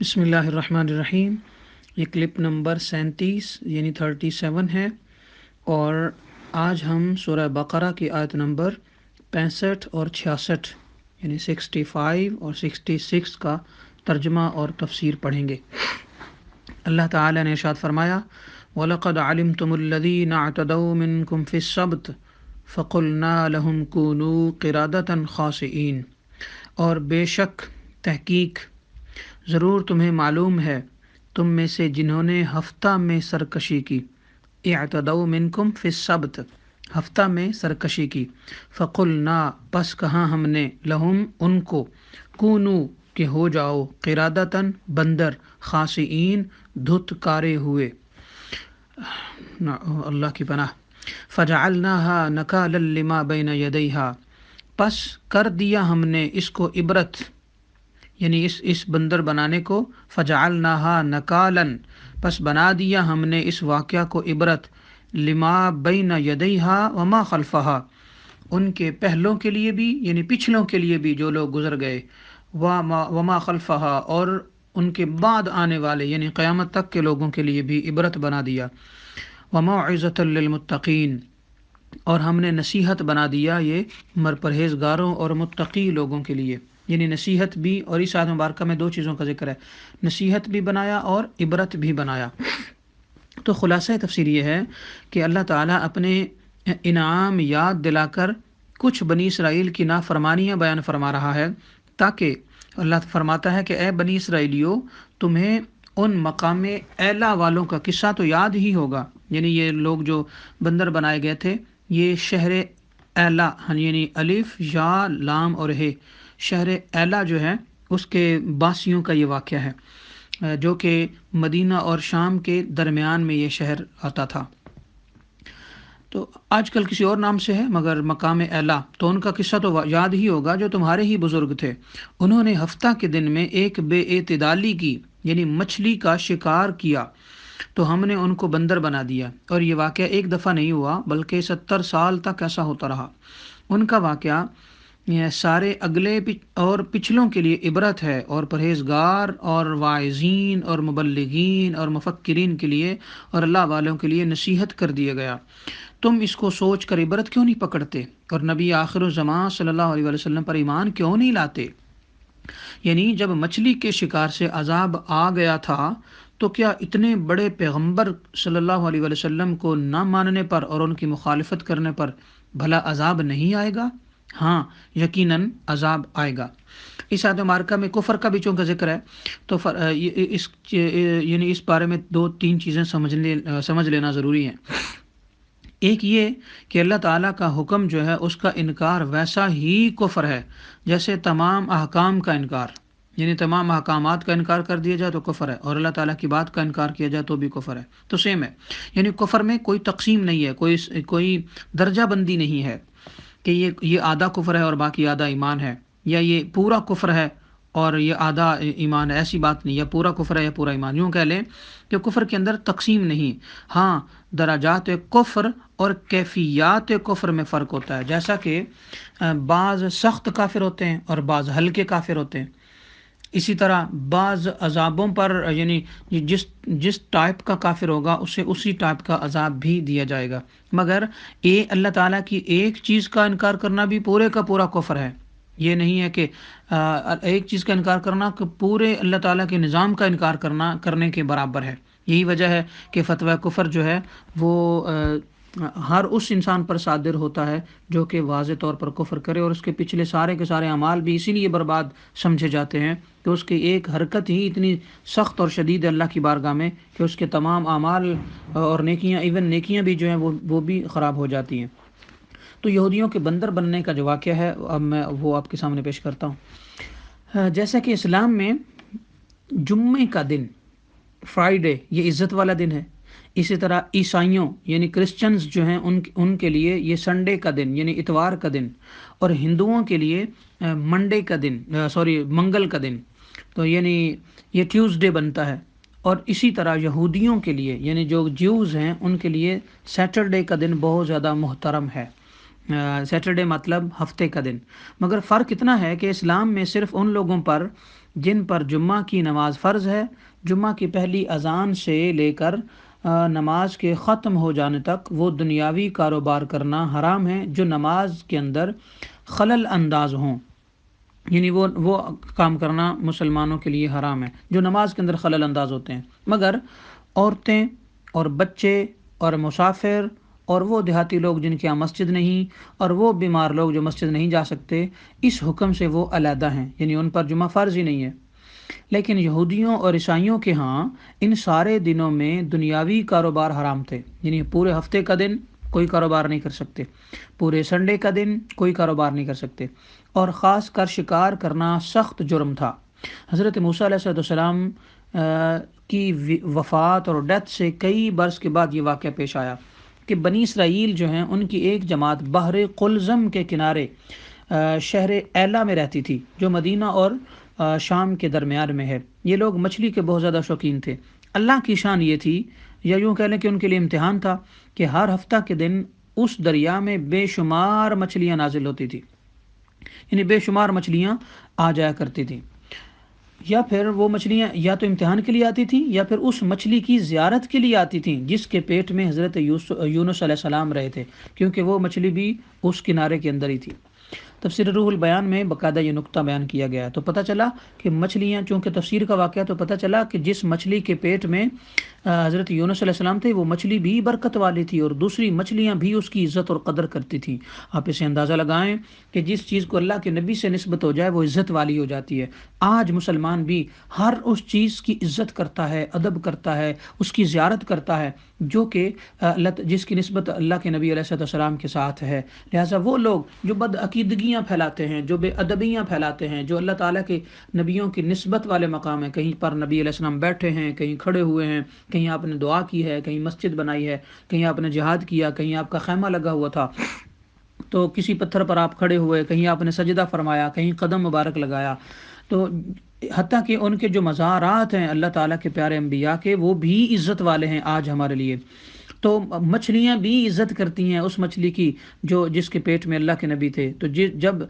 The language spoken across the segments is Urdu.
بسم اللہ الرحمن الرحیم۔ یہ کلپ نمبر 37 یعنی 37 ہے، اور آج ہم سورہ بقرہ کی آیت نمبر 65 اور 66 یعنی 65 اور 66 کا ترجمہ اور تفسیر پڑھیں گے۔ اللہ تعالی نے ارشاد فرمایا: وَلَقَدْ عَلِمْتُمُ الَّذِينَ اعْتَدَوْا مِنْكُمْ فِي السَّبْتِ فَقُلْنَا لَهُمْ كُونُوا قِرَادَةً خَاسِئِينَ، اور بے شک تحقیق ضرور تمہیں معلوم ہے تم میں سے جنہوں نے ہفتہ میں سرکشی کی، اعتدوا منکم فی السبت، ہفتہ میں سرکشی کی، فقلنا پس کہا ہم نے، لہم ان کو، کونو کہ ہو جاؤ، قرادتاً بندر، خاسئین دھتکارے ہوئے، اللہ کی پناہ، فجعلناها نکالا لما بین یدیہا، پس کر دیا ہم نے اس کو عبرت، یعنی اس بندر بنانے کو، فجعلناها نکالن، پس بنا دیا ہم نے اس واقعہ کو عبرت، لما بین یدیہا وما خلفہا، ان کے پہلوں کے لیے بھی یعنی پچھلوں کے لیے بھی جو لوگ گزر گئے، وما خلفہا اور ان کے بعد آنے والے یعنی قیامت تک کے لوگوں کے لیے بھی عبرت بنا دیا، وموعظۃ للمتقین، اور ہم نے نصیحت بنا دیا یہ پرہیزگاروں اور متقی لوگوں کے لیے، یعنی نصیحت بھی، اور اس آیت مبارکہ میں دو چیزوں کا ذکر ہے، نصیحت بھی بنایا اور عبرت بھی بنایا۔ تو خلاصہ تفسیر یہ ہے کہ اللہ تعالیٰ اپنے انعام یاد دلا کر کچھ بنی اسرائیل کی نافرمانیاں بیان فرما رہا ہے، تاکہ اللہ فرماتا ہے کہ اے بنی اسرائیلیو، تمہیں ان مقام اعلیٰ والوں کا قصہ تو یاد ہی ہوگا، یعنی یہ لوگ جو بندر بنائے گئے تھے، یہ شہر اعلیٰ یعنی الف یا لام اور ہے، شہر اعلیٰ جو ہے اس کے باسیوں کا یہ واقعہ ہے، جو کہ مدینہ اور شام کے درمیان میں یہ شہر آتا تھا، تو آج کل کسی اور نام سے ہے، مگر مقام اعلیٰ، تو ان کا قصہ تو یاد ہی ہوگا جو تمہارے ہی بزرگ تھے، انہوں نے ہفتہ کے دن میں ایک بے اعتدالی کی یعنی مچھلی کا شکار کیا، تو ہم نے ان کو بندر بنا دیا، اور یہ واقعہ ایک دفعہ نہیں ہوا بلکہ 70 سال تک ایسا ہوتا رہا۔ ان کا واقعہ یہ سارے اگلے اور پچھلوں کے لیے عبرت ہے، اور پرہیزگار اور واعظین اور مبلغین اور مفکرین کے لیے اور اللہ والوں کے لیے نصیحت کر دیا گیا۔ تم اس کو سوچ کر عبرت کیوں نہیں پکڑتے، اور نبی آخر الزمان صلی اللہ علیہ وسلم پر ایمان کیوں نہیں لاتے؟ یعنی جب مچھلی کے شکار سے عذاب آ گیا تھا، تو کیا اتنے بڑے پیغمبر صلی اللہ علیہ وسلم کو نہ ماننے پر اور ان کی مخالفت کرنے پر بھلا عذاب نہیں آئے گا؟ ہاں، یقیناً عذاب آئے گا۔ اس آیت مبارکہ میں کفر کا بھی چونکہ ذکر ہے، تو یعنی اس بارے میں دو تین چیزیں سمجھ لینا ضروری ہیں۔ ایک یہ کہ اللہ تعالیٰ کا حکم جو ہے اس کا انکار ویسا ہی کفر ہے جیسے تمام احکام کا انکار، یعنی تمام احکامات کا انکار کر دیا جائے تو کفر ہے، اور اللہ تعالیٰ کی بات کا انکار کیا جائے تو بھی کفر ہے، تو سیم ہے، یعنی کفر میں کوئی تقسیم نہیں ہے، کوئی درجہ بندی نہیں ہے کہ یہ آدھا کفر ہے اور باقی آدھا ایمان ہے، یا یہ پورا کفر ہے اور یہ آدھا ایمان ہے، ایسی بات نہیں، یا پورا کفر ہے یا پورا ایمان، یوں کہہ لیں کہ کفر کے اندر تقسیم نہیں، ہاں درجات کفر اور کیفیات کفر میں فرق ہوتا ہے، جیسا کہ بعض سخت کافر ہوتے ہیں اور بعض ہلکے کافر ہوتے ہیں، اسی طرح بعض عذابوں پر یعنی جس ٹائپ کا کافر ہوگا اسے اسی ٹائپ کا عذاب بھی دیا جائے گا، مگر اللہ تعالیٰ کی ایک چیز کا انکار کرنا بھی پورے کا پورا کفر ہے، یہ نہیں ہے کہ ایک چیز کا انکار کرنا کہ پورے اللہ تعالیٰ کے نظام کا انکار کرنے کے برابر ہے۔ یہی وجہ ہے کہ فتویٰ کفر جو ہے وہ ہر اس انسان پر صادر ہوتا ہے جو کہ واضح طور پر کفر کرے، اور اس کے پچھلے سارے کے سارے اعمال بھی اسی لیے برباد سمجھے جاتے ہیں کہ اس کی ایک حرکت ہی اتنی سخت اور شدید ہے اللہ کی بارگاہ میں کہ اس کے تمام اعمال اور نیکیاں، ایون نیکیاں بھی جو ہیں وہ بھی خراب ہو جاتی ہیں۔ تو یہودیوں کے بندر بننے کا جو واقعہ ہے اب میں وہ آپ کے سامنے پیش کرتا ہوں۔ جیسا کہ اسلام میں جمعے کا دن، فرائیڈے، یہ عزت والا دن ہے، اسی طرح عیسائیوں یعنی کرسچنز جو ہیں ان کے لیے یہ سنڈے کا دن یعنی اتوار کا دن، اور ہندوؤں کے لیے منگل کا دن، تو یعنی یہ ٹیوزڈے بنتا ہے، اور اسی طرح یہودیوں کے لیے یعنی جو جیوز ہیں ان کے لیے سیٹرڈے کا دن بہت زیادہ محترم ہے، سیٹرڈے مطلب ہفتے کا دن، مگر فرق اتنا ہے کہ اسلام میں صرف ان لوگوں پر جن پر جمعہ کی نماز فرض ہے، جمعہ کی پہلی اذان سے لے کر نماز کے ختم ہو جانے تک وہ دنیاوی کاروبار کرنا حرام ہے جو نماز کے اندر خلل انداز ہوں، یعنی وہ کام کرنا مسلمانوں کے لیے حرام ہے جو نماز کے اندر خلل انداز ہوتے ہیں، مگر عورتیں اور بچے اور مسافر اور وہ دیہاتی لوگ جن کے یہاں مسجد نہیں اور وہ بیمار لوگ جو مسجد نہیں جا سکتے، اس حکم سے وہ علیحدہ ہیں، یعنی ان پر جمعہ فرض ہی نہیں ہے۔ لیکن یہودیوں اور عیسائیوں کے ہاں ان سارے دنوں میں دنیاوی کاروبار حرام تھے، یعنی پورے ہفتے کا دن کوئی کاروبار نہیں کر سکتے، پورے سنڈے کا دن کوئی کاروبار نہیں کر سکتے، اور خاص کر شکار کرنا سخت جرم تھا۔ حضرت موسیٰ علیہ السلام کی وفات اور ڈیتھ سے کئی برس کے بعد یہ واقعہ پیش آیا کہ بنی اسرائیل جو ہیں ان کی ایک جماعت بحر قلزم کے کنارے شہر ایلا میں رہتی تھی جو مدینہ اور شام کے درمیان میں ہے۔ یہ لوگ مچھلی کے بہت زیادہ شوقین تھے۔ اللہ کی شان یہ تھی، یا یوں کہہ لیں کہ ان کے لیے امتحان تھا، کہ ہر ہفتہ کے دن اس دریا میں بے شمار مچھلیاں نازل ہوتی تھی، یعنی بے شمار مچھلیاں آ جایا کرتی تھیں، یا پھر وہ مچھلیاں یا تو امتحان کے لیے آتی تھیں یا پھر اس مچھلی کی زیارت کے لیے آتی تھیں جس کے پیٹ میں حضرت یونس علیہ السلام رہے تھے، کیونکہ وہ مچھلی بھی اس کنارے کے اندر ہی تھی۔ تفسیر روح البیان میں باقاعدہ یہ نقطہ بیان کیا گیا ہے، تو پتہ چلا کہ مچھلیاں، چونکہ تفسیر کا واقعہ، تو پتہ چلا کہ جس مچھلی کے پیٹ میں حضرت یونس علیہ السلام تھے وہ مچھلی بھی برکت والی تھی اور دوسری مچھلیاں بھی اس کی عزت اور قدر کرتی تھیں۔ آپ اسے اندازہ لگائیں کہ جس چیز کو اللہ کے نبی سے نسبت ہو جائے وہ عزت والی ہو جاتی ہے۔ آج مسلمان بھی ہر اس چیز کی عزت کرتا ہے، ادب کرتا ہے، اس کی زیارت کرتا ہے جو کہ جس کی نسبت اللہ کے نبی علیہ السلام کے ساتھ ہے۔ لہٰذا وہ لوگ جو بدعقیدگیاں پھیلاتے ہیں، جو بے ادبیاں پھیلاتے ہیں، جو اللہ تعالیٰ کے نبیوں کی نسبت والے مقام ہیں، کہیں پر نبی علیہ السلام بیٹھے ہیں، کہیں کھڑے ہوئے ہیں، کہیں آپ نے دعا کی ہے، کہیں مسجد بنائی ہے، کہیں آپ نے جہاد کیا، کہیں آپ کا خیمہ لگا ہوا تھا تو کسی پتھر پر آپ کھڑے ہوئے، کہیں آپ نے سجدہ فرمایا، کہیں قدم مبارک لگایا، تو حتیٰ کہ ان کے جو مزارات ہیں اللہ تعالیٰ کے پیارے انبیاء کے، وہ بھی عزت والے ہیں آج ہمارے لیے۔ تو مچھلیاں بھی عزت کرتی ہیں اس مچھلی کی جس کے پیٹ میں اللہ کے نبی تھے۔ تو جب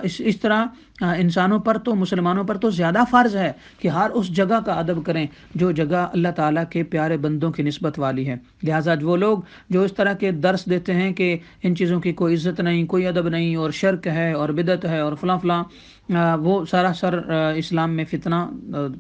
اس طرح انسانوں پر تو مسلمانوں پر تو زیادہ فرض ہے کہ ہر اس جگہ کا ادب کریں جو جگہ اللہ تعالیٰ کے پیارے بندوں کی نسبت والی ہے۔ لہٰذا وہ لوگ جو اس طرح کے درس دیتے ہیں کہ ان چیزوں کی کوئی عزت نہیں، کوئی ادب نہیں، اور شرک ہے اور بدعت ہے اور فلاں فلاں، وہ سراسر اسلام میں فتنہ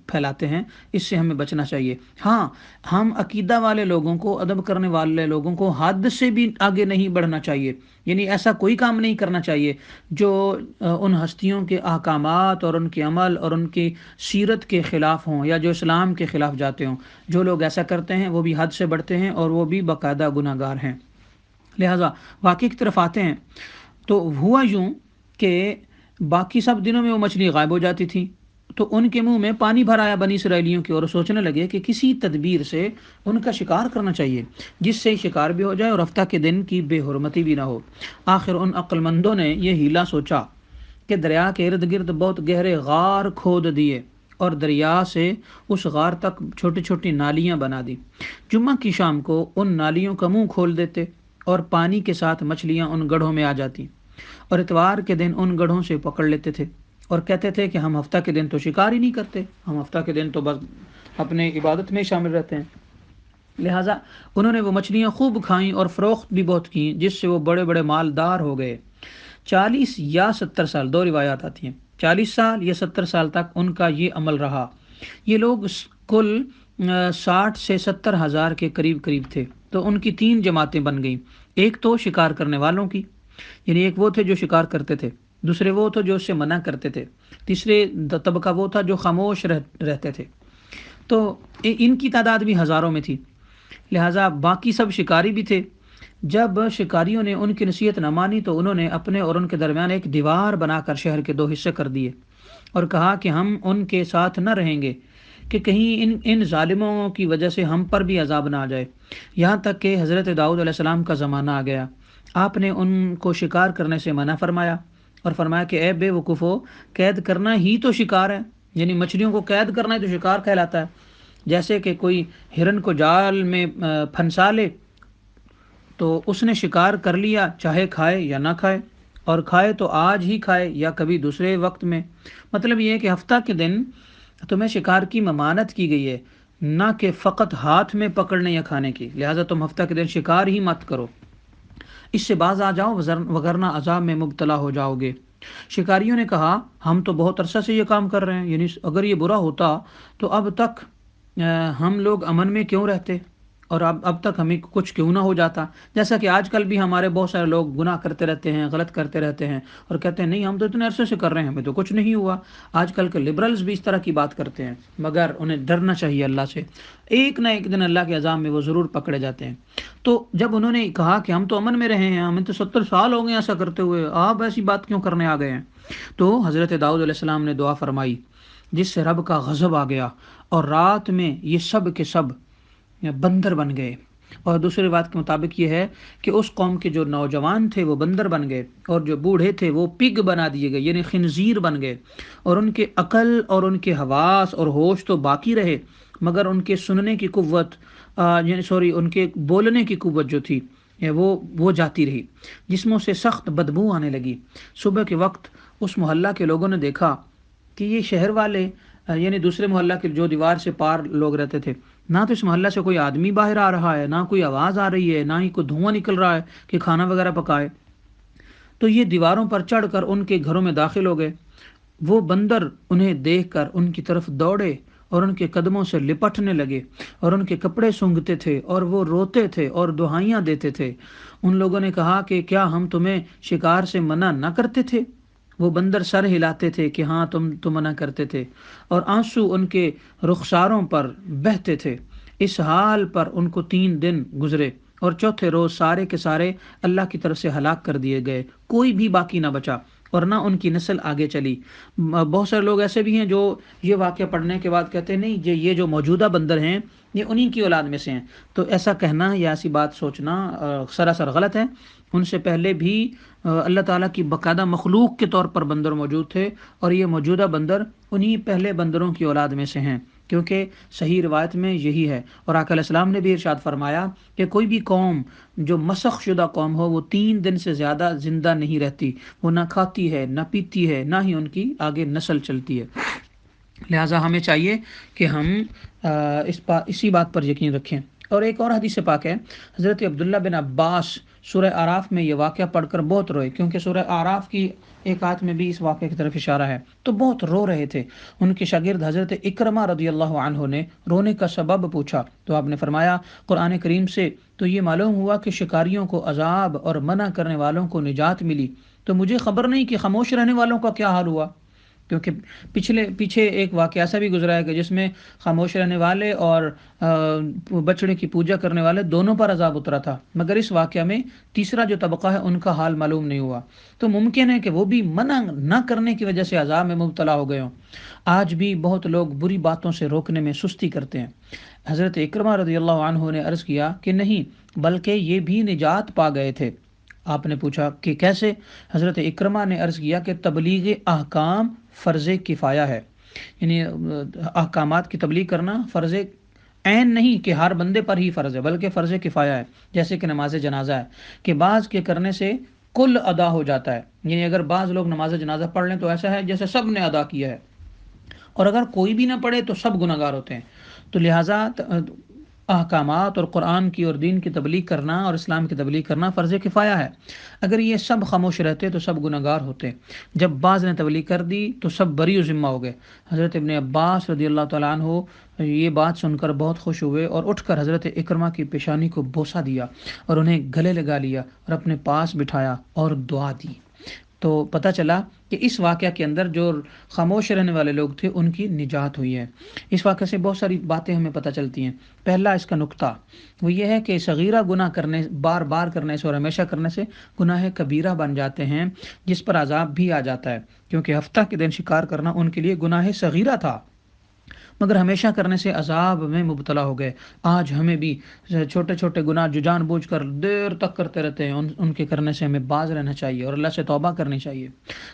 پھیلاتے ہیں، اس سے ہمیں بچنا چاہیے۔ ہاں، ہم عقیدہ والے لوگوں کو، ادب کرنے والے لوگوں کو حد سے بھی آگے نہیں بڑھنا چاہیے، یعنی ایسا کوئی کام نہیں کرنا چاہیے جو ان ہستیوں کے احکامات اور ان کے عمل اور ان کی سیرت کے خلاف ہوں یا جو اسلام کے خلاف جاتے ہوں۔ جو لوگ ایسا کرتے ہیں وہ بھی حد سے بڑھتے ہیں اور وہ بھی باقاعدہ گناہ گار ہیں۔ لہٰذا واقعی کی طرف آتے ہیں تو ہوا یوں کہ باقی سب دنوں میں وہ مچھلی غائب ہو جاتی تھی، تو ان کے منہ میں پانی بھر آیا بنی اسرائیلیوں کی، اور سوچنے لگے کہ کسی تدبیر سے ان کا شکار کرنا چاہیے جس سے شکار بھی ہو جائے اور ہفتہ کے دن کی بے حرمتی بھی نہ ہو۔ آخر ان عقل مندوں نے یہ ہیلا سوچا کہ دریا کے ارد گرد بہت گہرے غار کھود دیے اور دریا سے اس غار تک چھوٹی چھوٹی نالیاں بنا دی۔ جمعہ کی شام کو ان نالیوں کا منہ کھول دیتے اور پانی کے ساتھ مچھلیاں ان گڑھوں میں آ جاتی، اور اتوار کے دن ان گڑھوں سے پکڑ لیتے تھے اور کہتے تھے کہ ہم ہفتہ کے دن تو شکار ہی نہیں کرتے، ہم ہفتہ کے دن تو بس اپنے عبادت میں شامل رہتے ہیں۔ لہٰذا انہوں نے وہ مچھلیاں خوب کھائیں اور فروخت بھی بہت کیں، جس سے وہ بڑے بڑے مالدار ہو گئے۔ 40 یا 70 سال، دو روایات آتی ہیں، 40 سال یا 70 سال تک ان کا یہ عمل رہا۔ یہ لوگ کل 60 سے 70 ہزار کے قریب تھے۔ تو ان کی 3 جماعتیں بن گئیں، ایک تو شکار کرنے والوں کی، یعنی ایک وہ تھے جو شکار کرتے تھے، دوسرے وہ تھے جو اس سے منع کرتے تھے، تیسرے طبقہ وہ تھا جو خاموش رہتے تھے۔ تو ان کی تعداد بھی ہزاروں میں تھی، لہٰذا باقی سب شکاری بھی تھے۔ جب شکاریوں نے ان کی نصیحت نہ مانی تو انہوں نے اپنے اور ان کے درمیان ایک دیوار بنا کر شہر کے 2 حصے کر دیے اور کہا کہ ہم ان کے ساتھ نہ رہیں گے کہ کہیں ان ظالموں کی وجہ سے ہم پر بھی عذاب نہ آ جائے۔ یہاں تک کہ حضرت داؤد علیہ السلام کا زمانہ آ گیا، آپ نے ان کو شکار کرنے سے منع فرمایا اور فرمایا کہ اے بے وقوفو، قید کرنا ہی تو شکار ہے، یعنی مچھلیوں کو قید کرنا ہی تو شکار کہلاتا ہے۔ جیسے کہ کوئی ہرن کو جال میں پھنسا لے تو اس نے شکار کر لیا، چاہے کھائے یا نہ کھائے، اور کھائے تو آج ہی کھائے یا کبھی دوسرے وقت میں۔ مطلب یہ ہے کہ ہفتہ کے دن تمہیں شکار کی ممانت کی گئی ہے، نہ کہ فقط ہاتھ میں پکڑنے یا کھانے کی، لہٰذا تم ہفتہ کے دن شکار ہی مت کرو، اس سے باز آ جاؤ وگرنہ عذاب میں مبتلا ہو جاؤ گے۔ شکاریوں نے کہا ہم تو بہت عرصہ سے یہ کام کر رہے ہیں، یعنی اگر یہ برا ہوتا تو اب تک ہم لوگ امن میں کیوں رہتے، اور اب تک ہمیں کچھ کیوں نہ ہو جاتا۔ جیسا کہ آج کل بھی ہمارے بہت سارے لوگ گناہ کرتے رہتے ہیں، غلط کرتے رہتے ہیں، اور کہتے ہیں نہیں ہم تو اتنے عرصے سے کر رہے ہیں، ہمیں تو کچھ نہیں ہوا۔ آج کل کے لبرلز بھی اس طرح کی بات کرتے ہیں، مگر انہیں ڈرنا چاہیے اللہ سے، ایک نہ ایک دن اللہ کے عذاب میں وہ ضرور پکڑے جاتے ہیں۔ تو جب انہوں نے کہا کہ ہم تو امن میں رہے ہیں، ہمیں تو 70 سال ہو گئے ایسا کرتے ہوئے، آپ ایسی بات کیوں کرنے آ گئے ہیں، تو حضرت داؤد علیہ السلام نے دعا فرمائی، جس سے رب کا غضب آ گیا، اور رات میں یہ سب کے سب بندر بن گئے۔ اور دوسری بات کے مطابق یہ ہے کہ اس قوم کے جو نوجوان تھے وہ بندر بن گئے، اور جو بوڑھے تھے وہ پگ بنا دیے گئے، یعنی خنزیر بن گئے، اور ان کے عقل اور ان کے حواس اور ہوش تو باقی رہے، مگر ان کے سننے کی قوت ان کے بولنے کی قوت جو تھی وہ جاتی رہی، جسموں سے سخت بدبو آنے لگی۔ صبح کے وقت اس محلہ کے لوگوں نے دیکھا کہ یہ شہر والے یعنی دوسرے محلہ کے جو دیوار سے پار لوگ رہتے تھے، نہ تو اس محلہ سے کوئی آدمی باہر آ رہا ہے، نہ کوئی آواز آ رہی ہے، نہ ہی کوئی دھواں نکل رہا ہے کہ کھانا وغیرہ پکائے۔ تو یہ دیواروں پر چڑھ کر ان کے گھروں میں داخل ہو گئے۔ وہ بندر انہیں دیکھ کر ان کی طرف دوڑے اور ان کے قدموں سے لپٹنے لگے، اور ان کے کپڑے سونگھتے تھے، اور وہ روتے تھے اور دہائیاں دیتے تھے۔ ان لوگوں نے کہا کہ کیا ہم تمہیں شکار سے منع نہ کرتے تھے؟ وہ بندر سر ہلاتے تھے کہ ہاں تم منع کرتے تھے، اور آنسو ان کے رخساروں پر بہتے تھے۔ اس حال پر ان کو 3 دن گزرے، اور چوتھے روز سارے کے سارے اللہ کی طرف سے ہلاک کر دیے گئے، کوئی بھی باقی نہ بچا، اور نہ ان کی نسل آگے چلی۔ بہت سارے لوگ ایسے بھی ہیں جو یہ واقعہ پڑھنے کے بعد کہتے ہیں نہیں یہ جو موجودہ بندر ہیں یہ انہی کی اولاد میں سے ہیں، تو ایسا کہنا یا ایسی بات سوچنا سراسر غلط ہے۔ ان سے پہلے بھی اللہ تعالیٰ کی باقاعدہ مخلوق کے طور پر بندر موجود تھے، اور یہ موجودہ بندر انہی پہلے بندروں کی اولاد میں سے ہیں، کیونکہ صحیح روایت میں یہی ہے۔ اور آقا علیہ السلام نے بھی ارشاد فرمایا کہ کوئی بھی قوم جو مسخ شدہ قوم ہو وہ 3 دن سے زیادہ زندہ نہیں رہتی، وہ نہ کھاتی ہے، نہ پیتی ہے، نہ ہی ان کی آگے نسل چلتی ہے۔ لہٰذا ہمیں چاہیے کہ ہم اسی بات پر یقین رکھیں۔ اور ایک اور حدیث پاک ہے، حضرت عبداللہ بن عباس سورہ اعراف میں یہ واقعہ پڑھ کر بہت روئے، کیونکہ سورہ اعراف کی ایک آیت میں بھی اس واقعے کی طرف اشارہ ہے، تو بہت رو رہے تھے۔ ان کے شاگرد حضرت اکرمہ رضی اللہ عنہ نے رونے کا سبب پوچھا، تو آپ نے فرمایا قرآن کریم سے تو یہ معلوم ہوا کہ شکاریوں کو عذاب اور منع کرنے والوں کو نجات ملی، تو مجھے خبر نہیں کہ خاموش رہنے والوں کا کیا حال ہوا، کیونکہ پیچھے ایک واقعہ ایسا بھی گزرا ہے کہ جس میں خاموش رہنے والے اور بچڑے کی پوجا کرنے والے دونوں پر عذاب اترا تھا، مگر اس واقعہ میں تیسرا جو طبقہ ہے ان کا حال معلوم نہیں ہوا، تو ممکن ہے کہ وہ بھی منع نہ کرنے کی وجہ سے عذاب میں مبتلا ہو گئے ہوں۔ آج بھی بہت لوگ بری باتوں سے روکنے میں سستی کرتے ہیں۔ حضرت اکرمہ رضی اللہ عنہ نے عرض کیا کہ نہیں، بلکہ یہ بھی نجات پا گئے تھے۔ آپ نے پوچھا کہ کیسے؟ حضرت اکرمہ نے عرض کیا کہ تبلیغ احکام فرض کفایہ ہے، یعنی احکامات کی تبلیغ کرنا فرض عین نہیں کہ ہر بندے پر ہی فرض ہے، بلکہ فرض کفایہ ہے، جیسے کہ نماز جنازہ ہے کہ بعض کے کرنے سے کل ادا ہو جاتا ہے، یعنی اگر بعض لوگ نماز جنازہ پڑھ لیں تو ایسا ہے جیسے سب نے ادا کیا ہے، اور اگر کوئی بھی نہ پڑھے تو سب گناہ گار ہوتے ہیں۔ تو لہٰذا احکامات اور قرآن کی اور دین کی تبلیغ کرنا اور اسلام کی تبلیغ کرنا فرض کفایہ ہے۔ اگر یہ سب خاموش رہتے تو سب گناہ گار ہوتے، جب بعض نے تبلیغ کر دی تو سب بری و ذمہ ہو گئے۔ حضرت ابن عباس رضی اللہ تعالیٰ عنہ یہ بات سن کر بہت خوش ہوئے، اور اٹھ کر حضرت اکرمہ کی پیشانی کو بوسہ دیا اور انہیں گلے لگا لیا اور اپنے پاس بٹھایا اور دعا دی۔ تو پتہ چلا کہ اس واقعہ کے اندر جو خاموش رہنے والے لوگ تھے ان کی نجات ہوئی ہے۔ اس واقعے سے بہت ساری باتیں ہمیں پتہ چلتی ہیں۔ پہلا اس کا نقطہ وہ یہ ہے کہ صغیرہ گناہ کرنے، بار بار کرنے سے اور ہمیشہ کرنے سے گناہ کبیرہ بن جاتے ہیں، جس پر عذاب بھی آ جاتا ہے، کیونکہ ہفتہ کے دن شکار کرنا ان کے لیے گناہ صغیرہ تھا۔ مگر ہمیشہ کرنے سے عذاب میں مبتلا ہو گئے۔ آج ہمیں بھی چھوٹے چھوٹے گناہ جو جان بوجھ کر دیر تک کرتے رہتے ہیں، ان کے کرنے سے ہمیں باز رہنا چاہیے اور اللہ سے توبہ کرنی چاہیے۔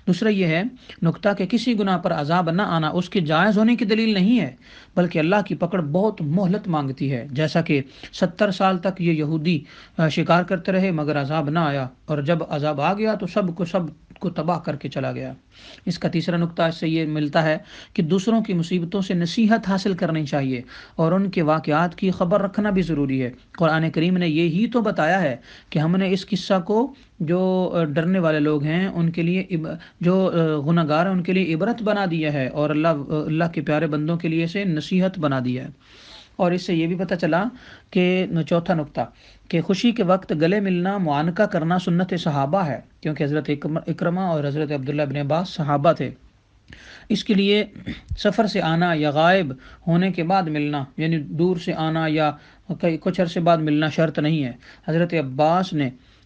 دوسرا یہ ہے نقطہ کہ کسی گناہ پر عذاب نہ آنا اس کے جائز ہونے کی دلیل نہیں ہے، بلکہ اللہ کی پکڑ بہت مہلت مانگتی ہے، جیسا کہ 70 سال تک یہ یہودی شکار کرتے رہے مگر عذاب نہ آیا، اور جب عذاب آ گیا تو سب کو تباہ کر کے چلا گیا۔ اس کا تیسرا نقطہ اس سے یہ ملتا ہے کہ دوسروں کی مصیبتوں سے نصیحت حاصل کرنی چاہیے اور ان کے واقعات کی خبر رکھنا بھی ضروری ہے۔ قرآن کریم نے یہی تو بتایا ہے کہ ہم نے اس قصہ کو جو ڈرنے والے لوگ ہیں ان کے لیے، جو گنہگار ہیں ان کے لیے عبرت بنا دیا ہے، اور اللہ کے پیارے بندوں کے لیے اسے نصیحت بنا دیا ہے۔ اور اس سے یہ بھی پتہ چلا کہ چوتھا نقطہ کہ خوشی کے وقت گلے ملنا، معانقہ کرنا سنت صحابہ ہے، کیونکہ حضرت اکرمہ اور حضرت عبداللہ بن عباس صحابہ تھے۔ اس کے لیے سفر سے آنا یا غائب ہونے کے بعد ملنا، یعنی دور سے آنا یا کچھ عرصے بعد ملنا شرط نہیں ہے۔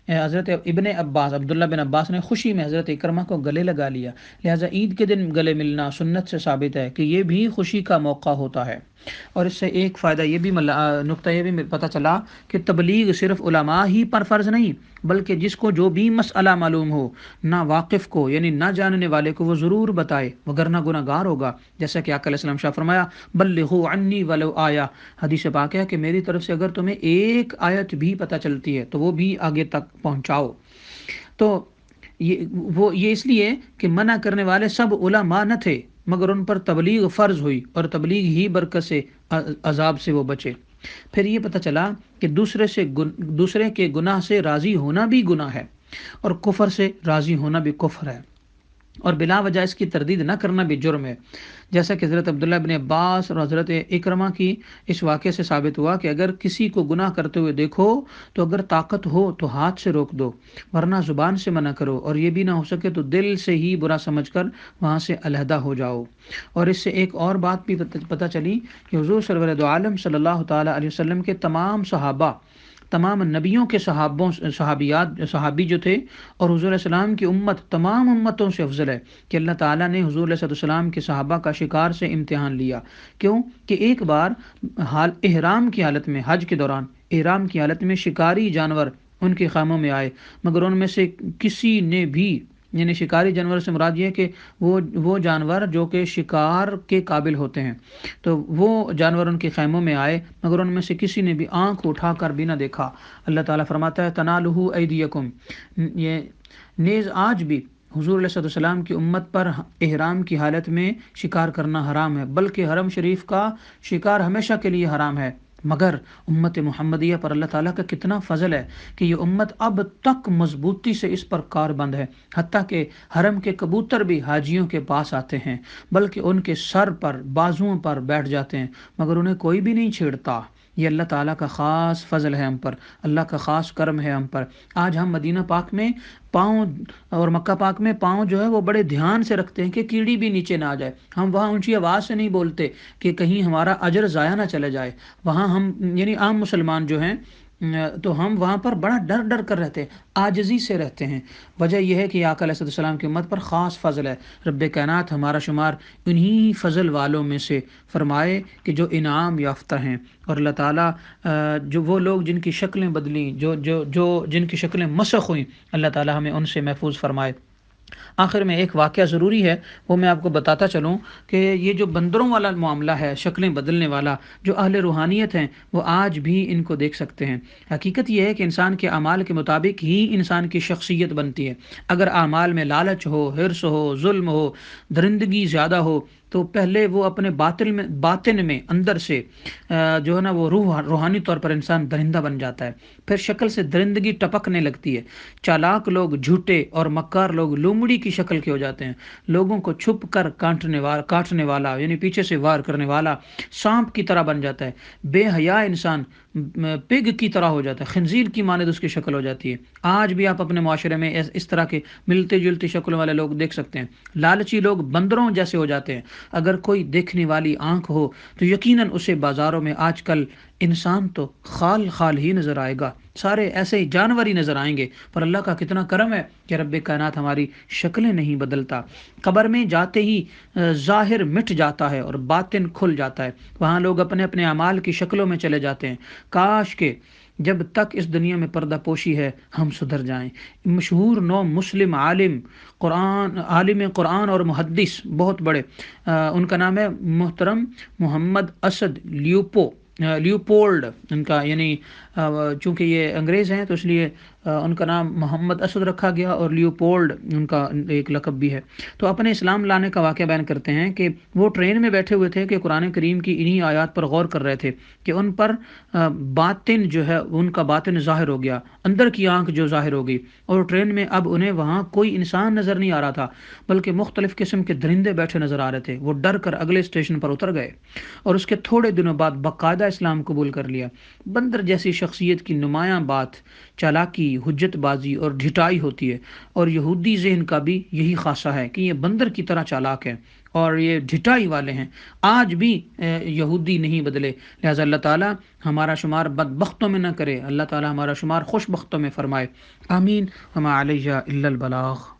حضرت ابن عباس عبداللہ بن عباس نے خوشی میں حضرت اکرمہ کو گلے لگا لیا، لہٰذا عید کے دن گلے ملنا سنت سے ثابت ہے کہ یہ بھی خوشی کا موقع ہوتا ہے۔ اور اس سے ایک فائدہ یہ بھی نقطہ یہ بھی پتہ چلا کہ تبلیغ صرف علماء ہی پر فرض نہیں، بلکہ جس کو جو بھی مسئلہ معلوم ہو، نہ واقف کو یعنی نہ جاننے والے کو وہ ضرور بتائے، وگرنہ گناہ گار ہوگا، جیسا کہ آقا علیہ السلام شاہ فرمایا بلغوا عنی ولو آیا، حدیث پاک ہے کہ میری طرف سے اگر تمہیں ایک آیت بھی پتہ چلتی ہے تو وہ بھی آگے تک پہنچاؤ۔ تو یہ اس لیے کہ منع کرنے والے سب علماء نہ تھے، مگر ان پر تبلیغ فرض ہوئی اور تبلیغ ہی برکت سے عذاب سے وہ بچے۔ پھر یہ پتہ چلا کہ دوسرے کے گناہ سے راضی ہونا بھی گناہ ہے، اور کفر سے راضی ہونا بھی کفر ہے، اور بلا وجہ اس کی تردید نہ کرنا بھی جرم ہے، جیسا کہ حضرت عبداللہ بن عباس اور حضرت اکرمہ کی اس واقعے سے ثابت ہوا کہ اگر کسی کو گناہ کرتے ہوئے دیکھو تو اگر طاقت ہو تو ہاتھ سے روک دو، ورنہ زبان سے منع کرو، اور یہ بھی نہ ہو سکے تو دل سے ہی برا سمجھ کر وہاں سے علیحدہ ہو جاؤ۔ اور اس سے ایک اور بات بھی پتہ چلی کہ حضور سرور دو عالم صلی اللہ تعالیٰ علیہ وسلم کے تمام صحابہ، تمام نبیوں کے صحابی جو تھے، اور حضور علیہ السلام کی امت تمام امتوں سے افضل ہے، کہ اللہ تعالیٰ نے حضور علیہ السلام کے صحابہ کا شکار سے امتحان لیا۔ کیوں کہ ایک بار احرام کی حالت میں، حج کے دوران احرام کی حالت میں شکاری جانور ان کے خیموں میں آئے، مگر ان میں سے کسی نے بھی، یعنی شکاری جانور سے مراد یہ کہ وہ جانور جو کہ شکار کے قابل ہوتے ہیں، تو وہ جانور ان کے خیموں میں آئے، مگر ان میں سے کسی نے بھی آنکھ اٹھا کر بھی نہ دیکھا۔ اللہ تعالیٰ فرماتا ہے تنالہ ایدیکم، یہ نیز آج بھی حضور علیہ السلام کی امت پر احرام کی حالت میں شکار کرنا حرام ہے، بلکہ حرم شریف کا شکار ہمیشہ کے لیے حرام ہے۔ مگر امت محمدیہ پر اللہ تعالیٰ کا کتنا فضل ہے کہ یہ امت اب تک مضبوطی سے اس پر کاربند ہے، حتیٰ کہ حرم کے کبوتر بھی حاجیوں کے پاس آتے ہیں، بلکہ ان کے سر پر، بازوؤں پر بیٹھ جاتے ہیں، مگر انہیں کوئی بھی نہیں چھیڑتا۔ یہ اللہ تعالیٰ کا خاص فضل ہے ہم پر، اللہ کا خاص کرم ہے ہم پر۔ آج ہم مدینہ پاک میں پاؤں اور مکہ پاک میں پاؤں جو ہے وہ بڑے دھیان سے رکھتے ہیں کہ کیڑی بھی نیچے نہ آ جائے۔ ہم وہاں اونچی آواز سے نہیں بولتے کہ کہیں ہمارا اجر ضائع نہ چلا جائے۔ وہاں ہم یعنی عام مسلمان جو ہیں تو ہم وہاں پر بڑا ڈر کر رہتے ہیں، عاجزی سے رہتے ہیں۔ وجہ یہ ہے کہ آقا علیہ السلام کی امت پر خاص فضل ہے۔ رب کائنات ہمارا شمار انہی فضل والوں میں سے فرمائے کہ جو انعام یافتہ ہیں، اور اللہ تعالیٰ جو وہ لوگ جن کی شکلیں بدلیں، جن کی شکلیں مسخ ہوئیں، اللہ تعالیٰ ہمیں ان سے محفوظ فرمائے۔ آخر میں ایک واقعہ ضروری ہے، وہ میں آپ کو بتاتا چلوں کہ یہ جو بندروں والا معاملہ ہے، شکلیں بدلنے والا، جو اہل روحانیت ہیں وہ آج بھی ان کو دیکھ سکتے ہیں۔ حقیقت یہ ہے کہ انسان کے اعمال کے مطابق ہی انسان کی شخصیت بنتی ہے۔ اگر اعمال میں لالچ ہو، حرص ہو، ظلم ہو، درندگی زیادہ ہو، تو پہلے وہ اپنے باطن میں اندر سے جو ہے نا وہ روحانی طور پر انسان درندہ بن جاتا ہے، پھر شکل سے درندگی ٹپکنے لگتی ہے۔ چالاک لوگ جھوٹے اور مکار لوگ لومڑی کی شکل کے ہو جاتے ہیں، لوگوں کو چھپ کر کاٹنے والا یعنی پیچھے سے وار کرنے والا سانپ کی طرح بن جاتا ہے۔ بے حیا انسان پگ کی طرح ہو جاتا ہے، خنزیر کی مانند اس کی شکل ہو جاتی ہے۔ آج بھی آپ اپنے معاشرے میں اس طرح کے ملتے جلتی شکلوں والے لوگ دیکھ سکتے ہیں۔ لالچی لوگ بندروں جیسے ہو جاتے ہیں۔ اگر کوئی دیکھنے والی آنکھ ہو تو یقیناً اسے بازاروں میں آج کل انسان تو خال ہی نظر آئے گا، سارے ایسے ہی جانور ہی نظر آئیں گے، پر اللہ کا کتنا کرم ہے کہ رب کائنات ہماری شکلیں نہیں بدلتا۔ قبر میں جاتے ہی ظاہر مٹ جاتا ہے اور باطن کھل جاتا ہے، وہاں لوگ اپنے اپنے اعمال کی شکلوں میں چلے جاتے ہیں۔ کاش کہ جب تک اس دنیا میں پردہ پوشی ہے ہم سدھر جائیں۔ مشہور نو مسلم عالم قرآن اور محدث بہت بڑے، ان کا نام ہے محترم محمد اسد لیوپولڈ ان کا، یعنی چونکہ یہ انگریز ہیں تو اس لیے ان کا نام محمد اسد رکھا گیا، اور لیوپولڈ ان کا ایک لقب بھی ہے۔ تو اپنے اسلام لانے کا واقعہ بیان کرتے ہیں کہ وہ ٹرین میں بیٹھے ہوئے تھے کہ قرآن کریم کی انہی آیات پر غور کر رہے تھے کہ ان پر باطن جو ہے ان کا باطن ظاہر ہو گیا، اندر کی آنکھ جو ظاہر ہو گئی، اور ٹرین میں اب انہیں وہاں کوئی انسان نظر نہیں آ رہا تھا بلکہ مختلف قسم کے درندے بیٹھے نظر آ رہے تھے۔ وہ ڈر کر اگلے اسٹیشن پر اتر گئے اور اس کے تھوڑے دنوں بعد باقاعدہ اسلام قبول کر لیا۔ بندر جیسی شخصیت کی نمایاں بات چالاکی، حجت بازی اور ڈھٹائی ہوتی ہے، اور یہودی ذہن کا بھی یہی خاصہ ہے کہ یہ بندر کی طرح چالاک ہے اور یہ ڈھٹائی والے ہیں۔ آج بھی یہودی نہیں بدلے، لہٰذا اللہ تعالیٰ ہمارا شمار بدبختوں میں نہ کرے، اللہ تعالیٰ ہمارا شمار خوش بختوں میں فرمائے، آمین۔ وما علیہ الا البلاغ۔